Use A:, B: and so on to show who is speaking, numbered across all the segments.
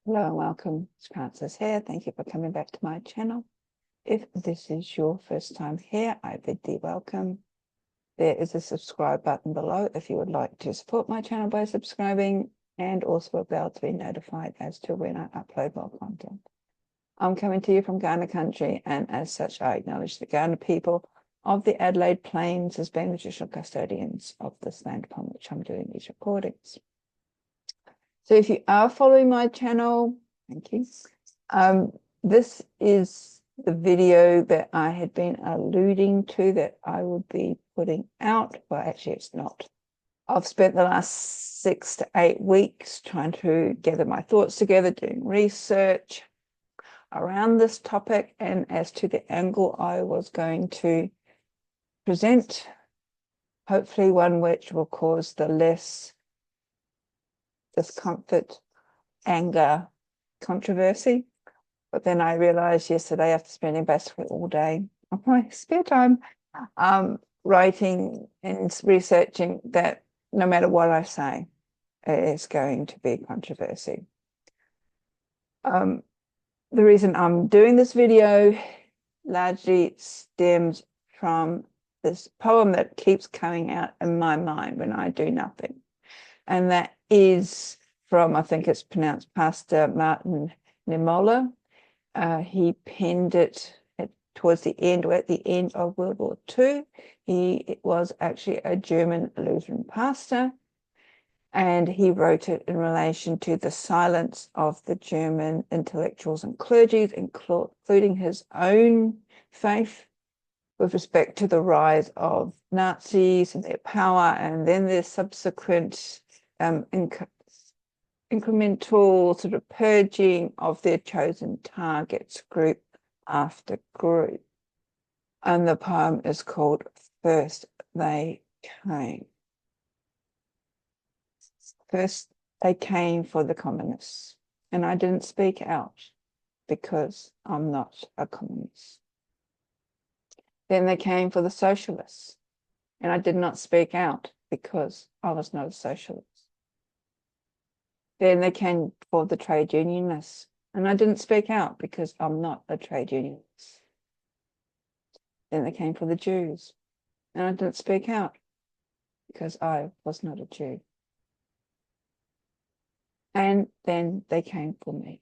A: Hello and welcome. It's Frances here. Thank you for coming back to my channel. If this is your first time here, I bid thee welcome. There is a subscribe button below if you would like to support my channel by subscribing, and also a bell to be notified as to when I upload more content. I'm coming to you from Ghana country, and as such I acknowledge the Ghana people of the Adelaide Plains as being the traditional custodians of this land upon which I'm doing these recordings. So if you are following my channel, thank you. This is the video that I had been alluding to that I would be putting out. Well, actually, it's not. I've spent the last 6 to 8 weeks trying to gather my thoughts together, doing research around this topic and as to the angle I was going to present, hopefully one which will cause the less discomfort, anger, controversy. But then I realized yesterday, after spending basically all day on my spare time writing and researching, that no matter what I say, it is going to be controversy. The reason I'm doing this video largely stems from this poem that keeps coming out in my mind when I do nothing. And that is from, I think it's pronounced Pastor Martin Niemöller. He penned it towards the end, or at the end of World War II. He was actually a German Lutheran pastor, and he wrote it in relation to the silence of the German intellectuals and clergy, including his own faith, with respect to the rise of Nazis and their power, and then their subsequent incremental sort of purging of their chosen targets, group after group. And the poem is called First They Came. First they came for the communists, and I didn't speak out because I'm not a communist. Then they came for the socialists, and I did not speak out because I was not a socialist. Then they came for the trade unionists, and I didn't speak out because I'm not a trade unionist. Then they came for the Jews, and I didn't speak out because I was not a Jew. And then they came for me,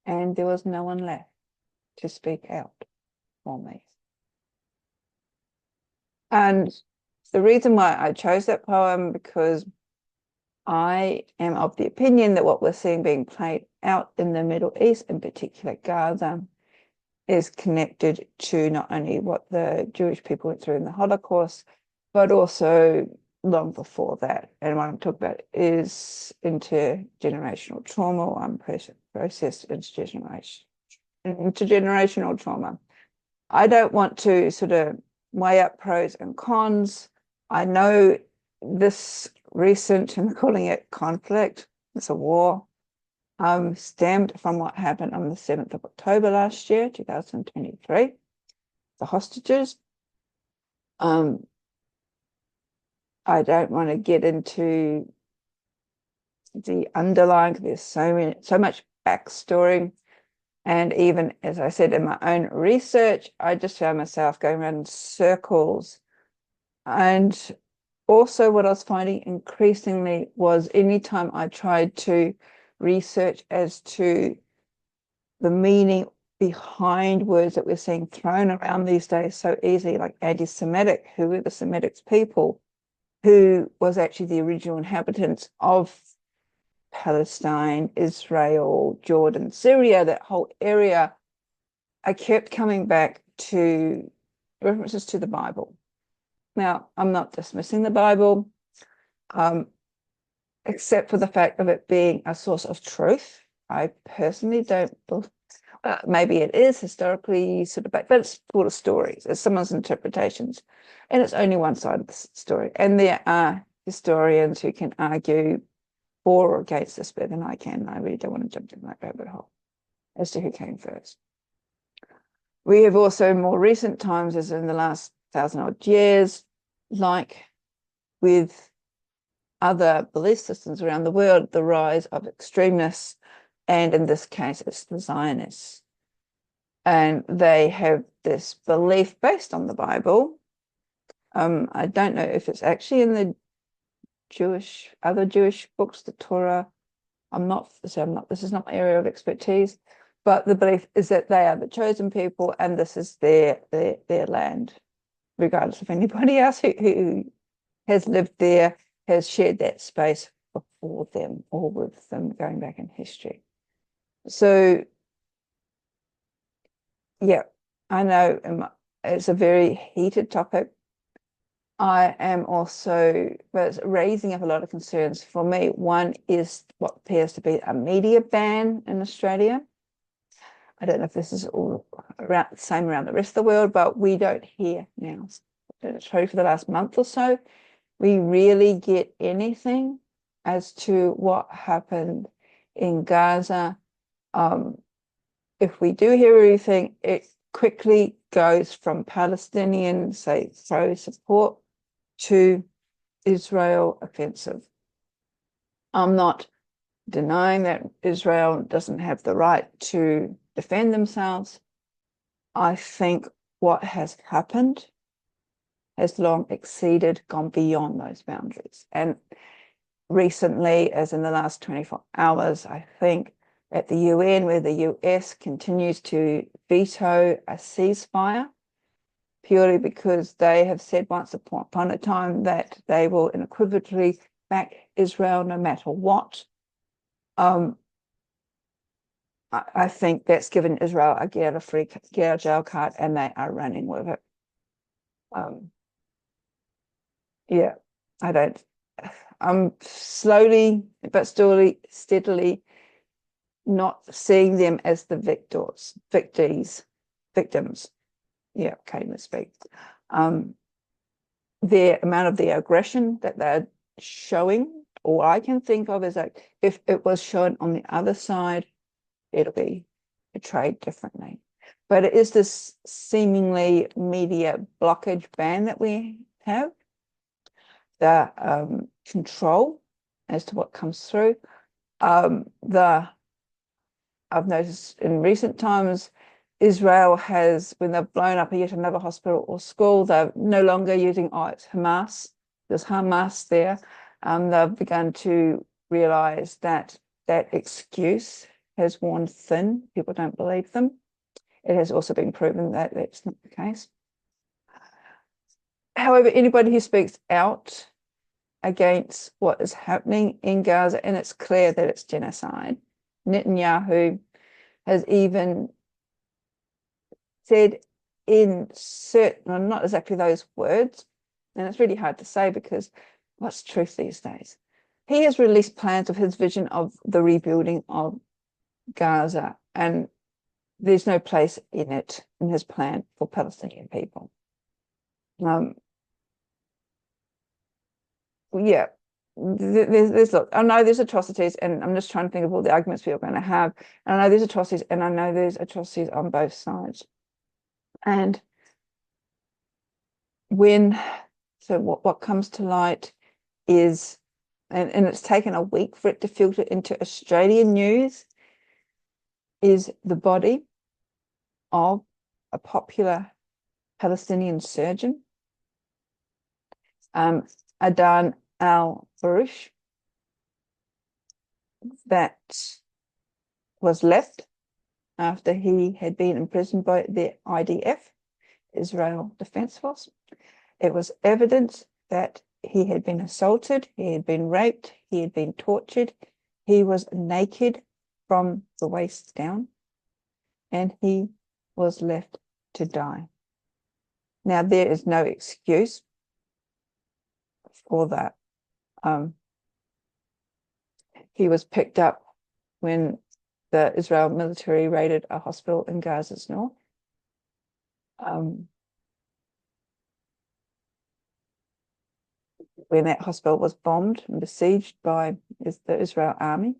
A: and there was no one left to speak out for me. And the reason why I chose that poem, because I am of the opinion that what we're seeing being played out in the Middle East, in particular Gaza, is connected to not only what the Jewish people went through in the Holocaust, but also long before that. And what I'm talking about is intergenerational trauma, or unprocessed intergenerational trauma. I don't want to sort of weigh up pros and cons. I know this recent, and calling it conflict, it's a war, stemmed from what happened on the 7th of October last year, 2023, the hostages. I don't want to get into the underlying, there's so much backstory. And even, as I said, in my own research, I just found myself going around in circles. And also what I was finding increasingly was anytime I tried to research as to the meaning behind words that we're seeing thrown around these days so easily, like anti-Semitic, who were the Semitic people, who was actually the original inhabitants of Palestine, Israel, Jordan, Syria, that whole area, I kept coming back to references to the Bible. Now, I'm not dismissing the Bible, except for the fact of it being a source of truth. I personally don't believe, maybe it is historically sort of back, but it's full of stories. It's someone's interpretations, and it's only one side of the story. And there are historians who can argue for or against this better than I can. I really don't want to jump in that rabbit hole as to who came first. We have also more recent times, as in the last 1,000 odd years, like with other belief systems around the world, the rise of extremists, and in this case, it's the Zionists. And they have this belief based on the Bible. I don't know if it's actually in the other Jewish books, the Torah. This is not my area of expertise, but the belief is that they are the chosen people and this is their land, regardless of anybody else who has lived there, has shared that space before them or with them going back in history. So, yeah, I know it's a very heated topic. I am also, but it's raising up a lot of concerns for me. One is what appears to be a media ban in Australia. I don't know if this is all around the same around the rest of the world, but we don't hear now. It's true for the last month or so. We really get anything as to what happened in Gaza. If we do hear anything, it quickly goes from Palestinian, say, pro-support to Israel offensive. I'm not denying that Israel doesn't have the right to defend themselves. I think what has happened has long gone beyond those boundaries. And recently, as in the last 24 hours, I think at the UN, where the US continues to veto a ceasefire, purely because they have said once upon a time that they will unequivocally back Israel no matter what. I think that's given Israel a get out of jail card, and they are running with it. Yeah, I'm slowly but steadily not seeing them as the victims. Yeah, can't even speak. The amount of the aggression that they're showing, all I can think of is like, if it was shown on the other side, it'll be portrayed differently. But it is this seemingly media blockage ban that we have, the control as to what comes through. I've noticed in recent times, Israel has, when they've blown up yet another hospital or school, they're no longer using, it's Hamas. There's Hamas there. They've begun to realize that that excuse has worn thin. People don't believe them. It has also been proven that that's not the case. However, anybody who speaks out against what is happening in Gaza, and it's clear that it's genocide. Netanyahu has even said in certain, not exactly those words, and it's really hard to say because what's truth these days? He has released plans of his vision of the rebuilding of Gaza, and there's no place in his plan for Palestinian people. Yeah, look, I know there's atrocities, and I'm just trying to think of all the arguments people are going to have. And I know there's atrocities, and I know there's atrocities on both sides. And what comes to light is, and it's taken a week for it to filter into Australian news, is the body of a popular Palestinian surgeon, Adan al-Baroush, that was left after he had been imprisoned by the IDF, Israel Defense Force. It was evidence that he had been assaulted, he had been raped, he had been tortured, he was naked from the waist down, and he was left to die. Now, there is no excuse for that. He was picked up when the Israel military raided a hospital in Gaza's north. When that hospital was bombed and besieged by the Israel army.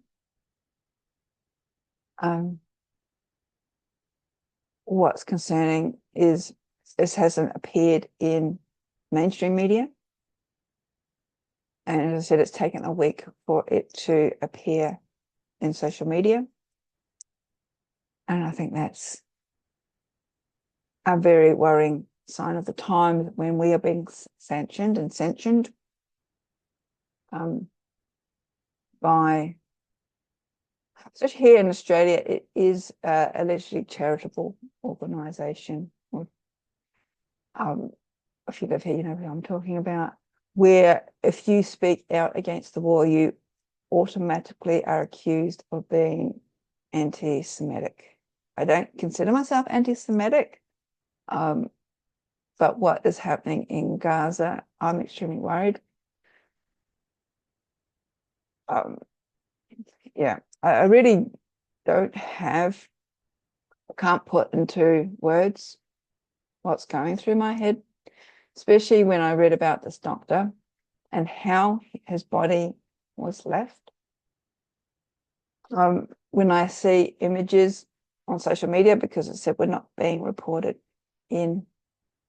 A: What's concerning is this hasn't appeared in mainstream media. And as I said, it's taken a week for it to appear in social media. And I think that's a very worrying sign of the time when we are being sanctioned and censured by, especially here in Australia, it is allegedly charitable organisation. If you live here, you know who I'm talking about, where if you speak out against the war, you automatically are accused of being anti-Semitic. I don't consider myself anti-Semitic, but what is happening in Gaza, I'm extremely worried. Yeah, I really can't put into words what's going through my head, especially when I read about this doctor and how his body was left. When I see images on social media, because it said we're not being reported in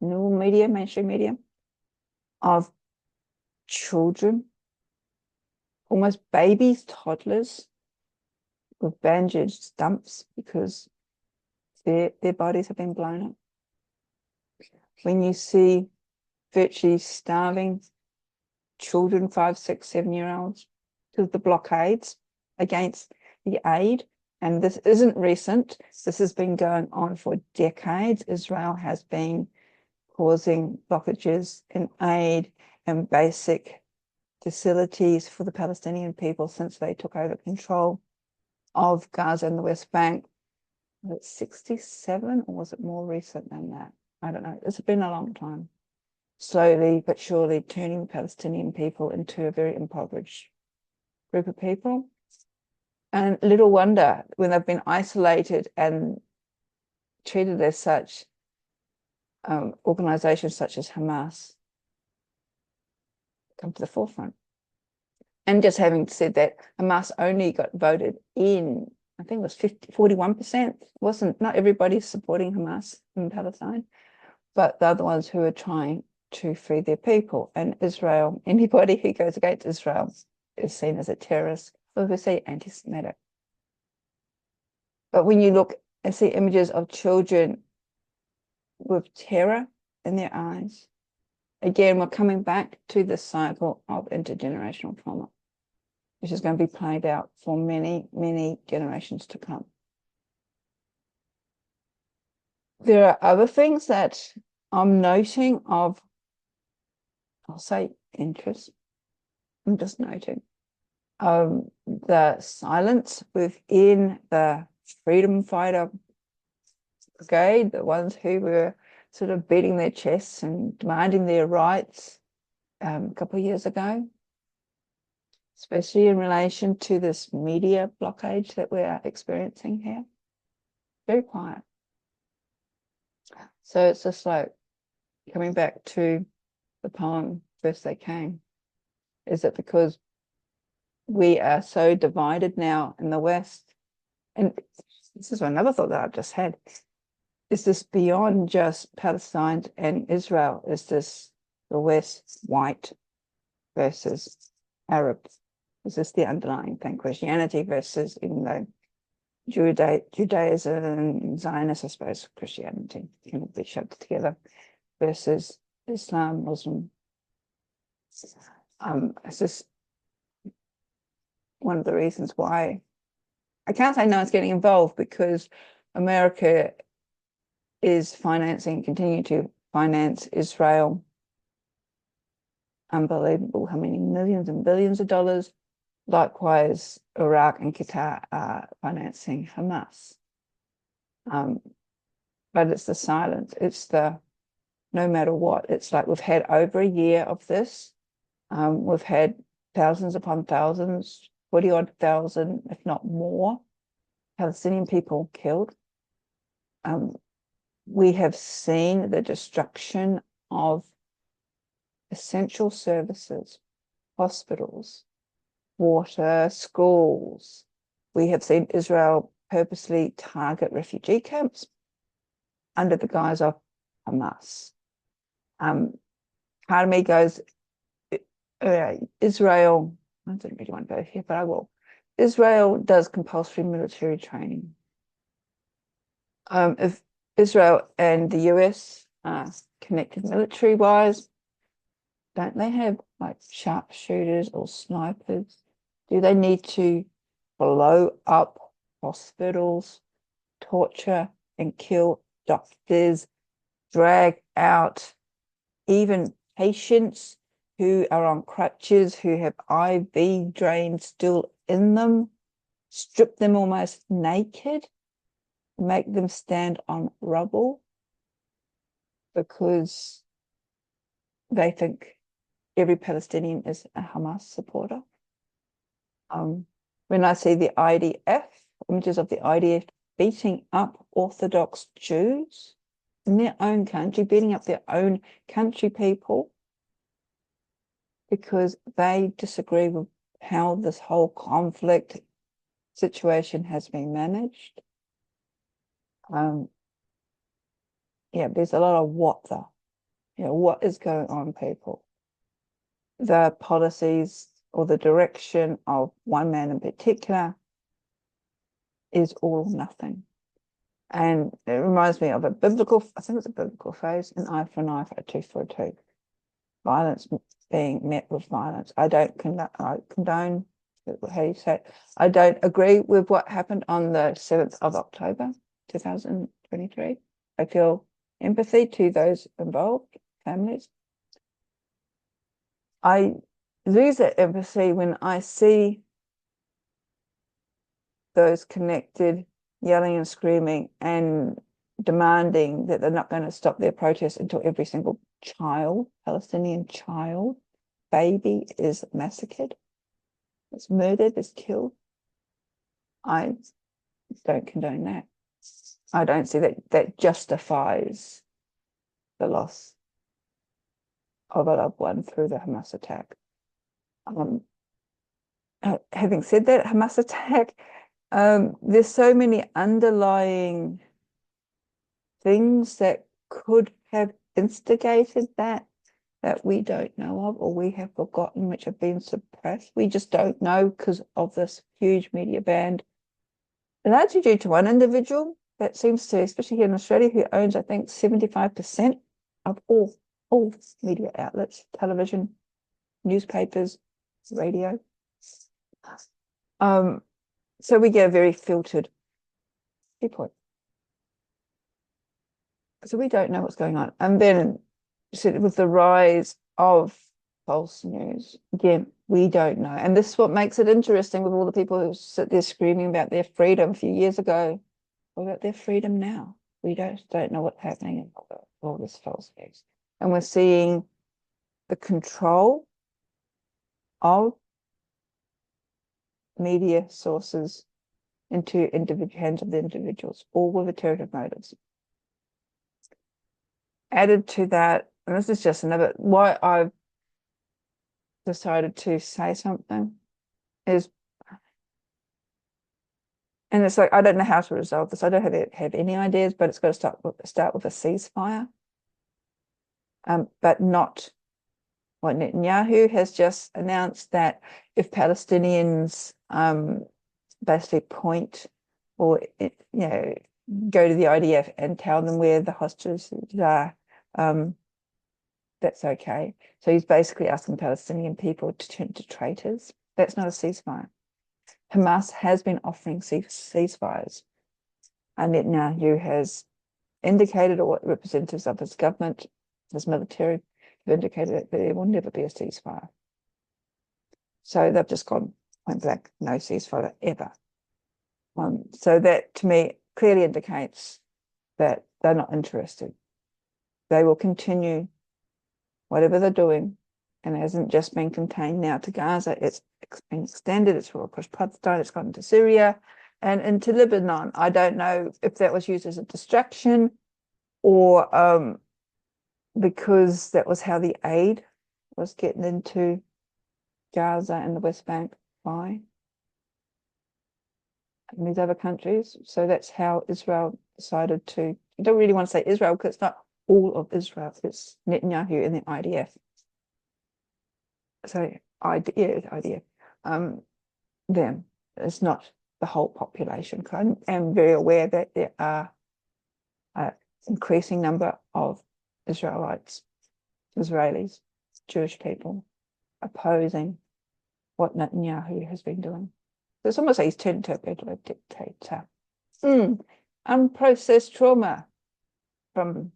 A: normal media, mainstream media, of children, almost babies, toddlers, with bandaged stumps because their bodies have been blown up. When you see virtually starving children, 5, 6, 7-year-olds, to the blockades against the aid, and this isn't recent, this has been going on for decades. Israel has been causing blockages in aid and basic facilities for the Palestinian people since they took over control of Gaza and the West Bank. Was it 67 or was it more recent than that? I don't know. It's been a long time. Slowly but surely turning the Palestinian people into a very impoverished group of people. And little wonder when they've been isolated and treated as such, organizations such as Hamas come to the forefront. And just having said that, Hamas only got voted in, I think it was 41%. Not everybody supporting Hamas in Palestine, but they're the ones who are trying to free their people. And Israel, anybody who goes against Israel is seen as a terrorist, or we say anti-Semitic. But when you look and see images of children with terror in their eyes, again, we're coming back to the cycle of intergenerational trauma, which is going to be played out for many, many generations to come. There are other things that I'm noting of, I'll say interest. I'm just noting the silence within the freedom fighter brigade, the ones who were sort of beating their chests and demanding their rights a couple of years ago, especially in relation to this media blockage that we're experiencing here. Very quiet. So it's just like coming back to the poem, First They Came. Is it because we are so divided now in the West? And this is another thought that I've just had. Is this beyond just Palestine and Israel? Is this the West white versus Arab? Is this the underlying thing? Christianity versus, even though Judaism and Zionist, I suppose, Christianity can be shoved together, versus Islam, Muslim. It's just one of the reasons why I can't say no one's getting involved, because America is financing, continue to finance Israel. Unbelievable how many millions and billions of dollars. Likewise, Iraq and Qatar are financing Hamas. But it's the silence. It's the no matter what. It's like we've had over a year of this. We've had thousands upon thousands, 40-odd thousand, if not more, Palestinian people killed. We have seen the destruction of essential services, hospitals, water, schools. We have seen Israel purposely target refugee camps under the guise of Hamas. Part of me goes, Israel, I don't really want to go here, but I will. Israel does compulsory military training. If Israel and the US are connected military-wise, don't they have like sharpshooters or snipers? Do they need to blow up hospitals, torture and kill doctors, drag out even patients who are on crutches, who have IV drains still in them, strip them almost naked, make them stand on rubble because they think every Palestinian is a Hamas supporter? When I see the IDF, images of the IDF beating up Orthodox Jews in their own country, beating up their own country people because they disagree with how this whole conflict situation has been managed. Yeah, there's a lot of what is going on, people. The policies or the direction of one man in particular is all or nothing. And it reminds me of I think it's a biblical phrase, an eye for an eye, a tooth for a tooth. Violence being met with violence. I don't condone, how you say it? I don't agree with what happened on the 7th of October, 2023. I feel empathy to those involved, families. I lose that empathy when I see those connected yelling and screaming and demanding that they're not going to stop their protest until every single child, Palestinian child, baby is massacred, is murdered, is killed. I don't condone that. I don't see that justifies the loss of a loved one through the Hamas attack. Having said that, Hamas attack, there's so many underlying things that could have instigated that we don't know of, or we have forgotten, which have been suppressed. We just don't know because of this huge media ban. Largely due to one individual that seems to, especially here in Australia, who owns, I think, 75% of all media outlets, television, newspapers, radio. So we get a very filtered viewpoint. So we don't know what's going on. And then with the rise of false news, again, we don't know. And this is what makes it interesting with all the people who sit there screaming about their freedom a few years ago. What about their freedom now? We don't know what's happening in all this false news. And we're seeing the control of media sources into hands of the individuals, all with alternative motives. Added to that, and this is just another, why I've decided to say something is, and it's like, I don't know how to resolve this. I don't have any ideas, but it's got to start with a ceasefire. But not what Netanyahu has just announced, that if Palestinians basically point or go to the IDF and tell them where the hostages are, that's okay. So he's basically asking Palestinian people to turn to traitors. That's not a ceasefire. Hamas has been offering ceasefires, and Netanyahu has indicated, or representatives of his government, his military, have indicated that there will never be a ceasefire. So they've just gone point blank, no ceasefire ever. So that, to me, clearly indicates that they're not interested. They will continue whatever they're doing, and it hasn't just been contained now to Gaza. It's been extended. It's all across Palestine. It's gone to Syria and into Lebanon. I don't know if that was used as a distraction or because that was how the aid was getting into Gaza and the West Bank by these other countries. So that's how Israel decided to, I don't really want to say Israel because it's not all of Israel, it's Netanyahu and the IDF. So idea. Them. It's not the whole population. I am very aware that there are an increasing number of Israelis, Jewish people, opposing what Netanyahu has been doing. So it's almost like he's turned into a bedroom dictator. Unprocessed trauma from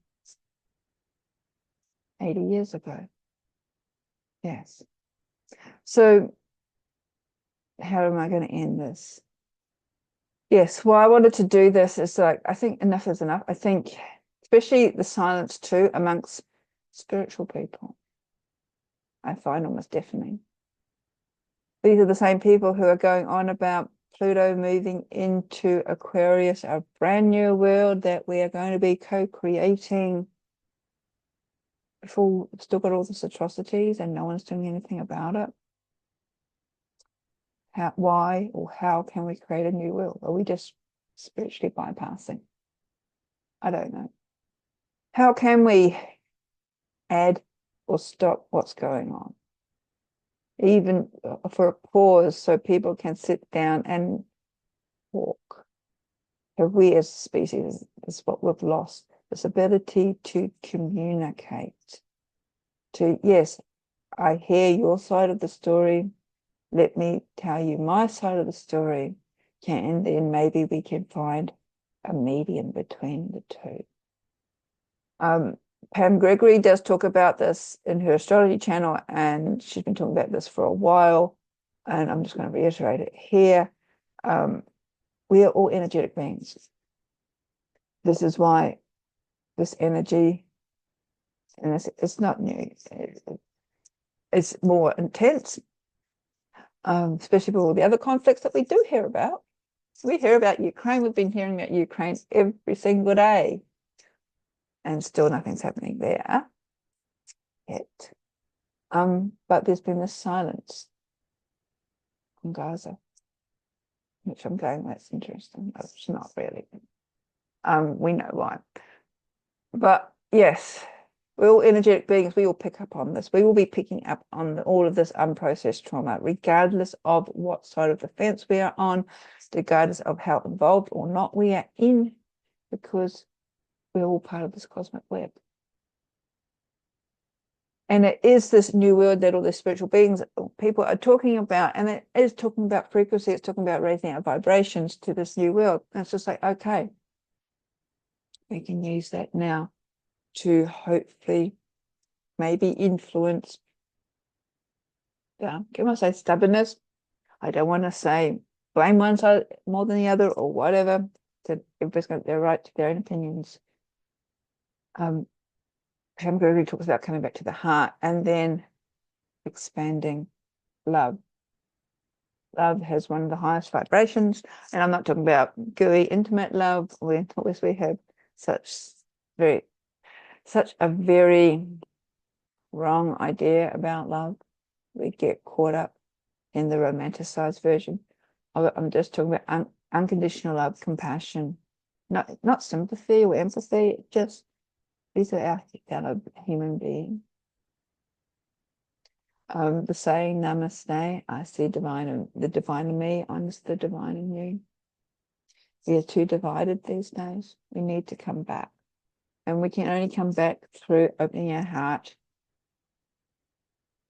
A: 80 years ago. Yes. So how am I going to end this? Yes, why I wanted to do this is like, I think enough is enough. I think especially the silence too amongst spiritual people, I find almost deafening. These are the same people who are going on about Pluto moving into Aquarius, a brand new world that we are going to be co-creating. Before we've still got all this atrocities and no one's doing anything about it. Why or how can we create a new world? Are we just spiritually bypassing? I don't know. How can we add or stop what's going on? Even for a pause so people can sit down and walk. Have we as a species, is what we've lost, this ability to communicate. To, yes, I hear your side of the story. Let me tell you my side of the story. And then maybe we can find a medium between the two. Pam Gregory does talk about this in her astrology channel, and she's been talking about this for a while, and I'm just going to reiterate it here. We are all energetic beings. This is why this energy, and it's not new, it's more intense, especially with all the other conflicts that we do hear about. We hear about Ukraine. We've been hearing about Ukraine every single day, and still nothing's happening there yet. But there's been this silence in Gaza, which I'm going, that's interesting. It's not really. We know why. But yes, we're all energetic beings. We all pick up on this. We will be picking up on all of this unprocessed trauma, regardless of what side of the fence we are on, regardless of how involved or not we are in, because we're all part of this cosmic web. And it is this new world that all the spiritual beings, people are talking about, and it is talking about frequency, it's talking about raising our vibrations to this new world. And it's just like, okay, we can use that now to hopefully maybe influence, can I say stubbornness? I don't want to say blame one side more than the other or whatever. So everybody's got their right to their own opinions. Pam Gregory talks about coming back to the heart and then expanding love. Love has one of the highest vibrations, and I'm not talking about gooey, intimate love. We have such a very wrong idea about love. We get caught up in the romanticized version of it. I'm just talking about unconditional love, compassion, not sympathy or empathy, just these are our fellow human beings. The saying namaste, I see the divine in me, I'm the divine in you. We are too divided these days. We need to come back. And we can only come back through opening our heart.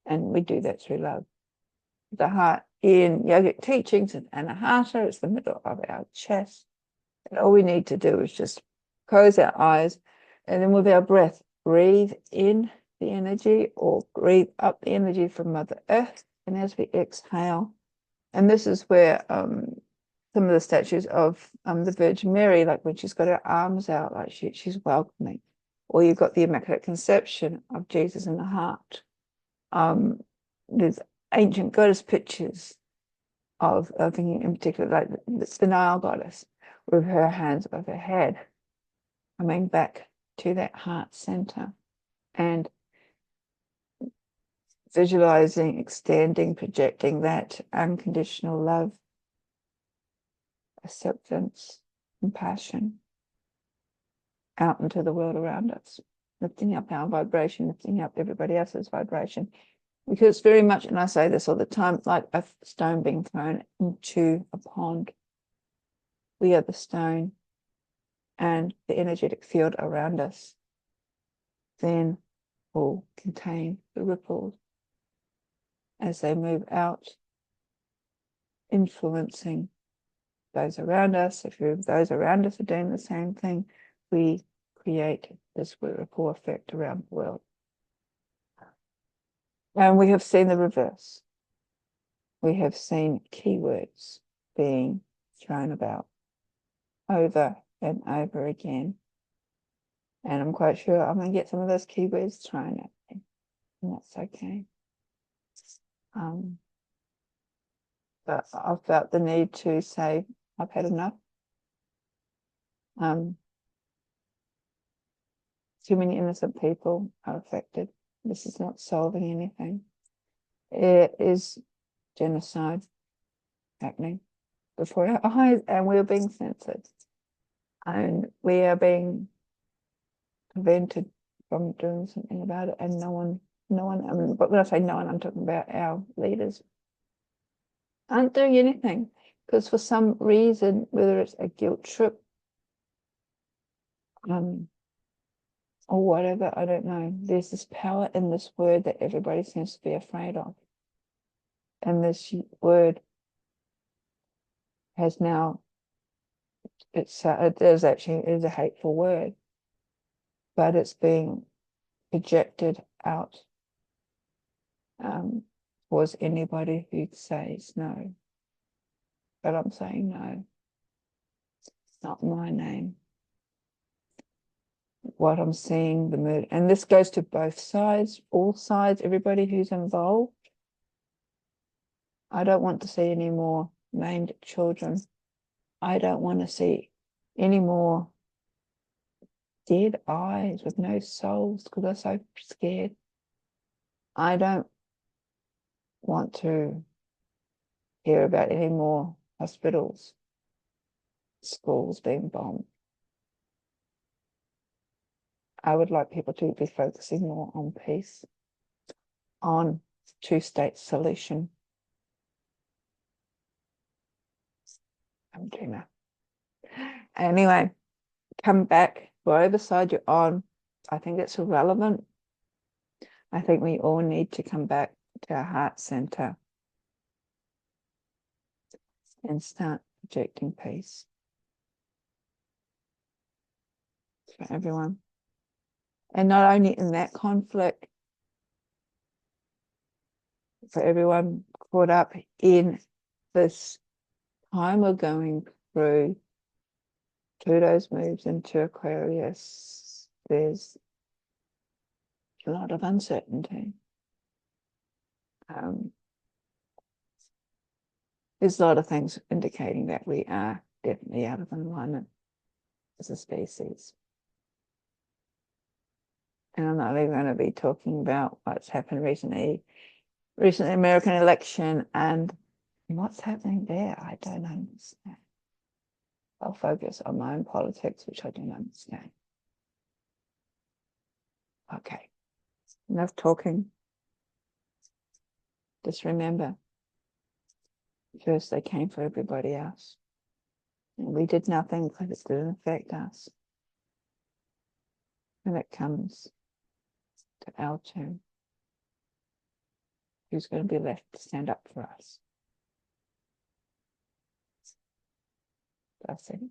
A: And we do that through love. The heart in yogic teachings and anahata, it's the middle of our chest. And all we need to do is just close our eyes, and then with our breath, breathe in the energy or breathe up the energy from Mother Earth. And as we exhale, and this is where some of the statues of the Virgin Mary, like when she's got her arms out, like she's welcoming, or you've got the Immaculate Conception of Jesus in the heart. There's ancient goddess pictures of thinking in particular, like the Nile goddess with her hands above her head, coming back to that heart center and visualizing, extending, projecting that unconditional love, acceptance, compassion out into the world around us, lifting up our vibration, lifting up everybody else's vibration, Because it's very much, and I say this all the time, like a stone being thrown into a pond. We are the stone, and the energetic field around us then will contain the ripples as they move out, influencing those around us. If those around us are doing the same thing, we create this ripple effect around the world. And we have seen the reverse. We have seen keywords being thrown about over and over again. And I'm quite sure I'm going to get some of those keywords thrown at me. And that's okay. But I've felt the need to say, I've had enough. Too many innocent people are affected. This is not solving anything. It is genocide happening before our eyes, and we're being censored. And we are being prevented from doing something about it. And no one, I mean, but when I say no one, I'm talking about our leaders, aren't doing anything. Because for some reason, whether it's a guilt trip, or whatever, I don't know, there's this power in this word that everybody seems to be afraid of. And this word has now, it is a hateful word, but it's being projected out towards anybody who says no. But I'm saying no, it's not my name. What I'm seeing, the mood, and this goes to both sides, all sides, everybody who's involved. I don't want to see any more maimed children. I don't want to see any more dead eyes with no souls because they're so scared. I don't want to hear about any more hospitals, schools being bombed. I would like people to be focusing more on peace, on two-state solution. I'm a dreamer. Anyway, come back, whatever side you're on. I think it's irrelevant. I think we all need to come back to our heart center and start projecting peace for everyone. And not only in that conflict, for everyone caught up in this time we're going through. Pluto's moves into Aquarius. There's a lot of uncertainty. There's a lot of things indicating that we are definitely out of alignment as a species. And I'm not even going to be talking about what's happened recently American election and what's happening there. I don't understand. I'll focus on my own politics, which I don't understand. Okay, enough talking. Just remember, first they came for everybody else. And we did nothing because it didn't affect us. When it comes to our turn, who's going to be left to stand up for us? Blessing.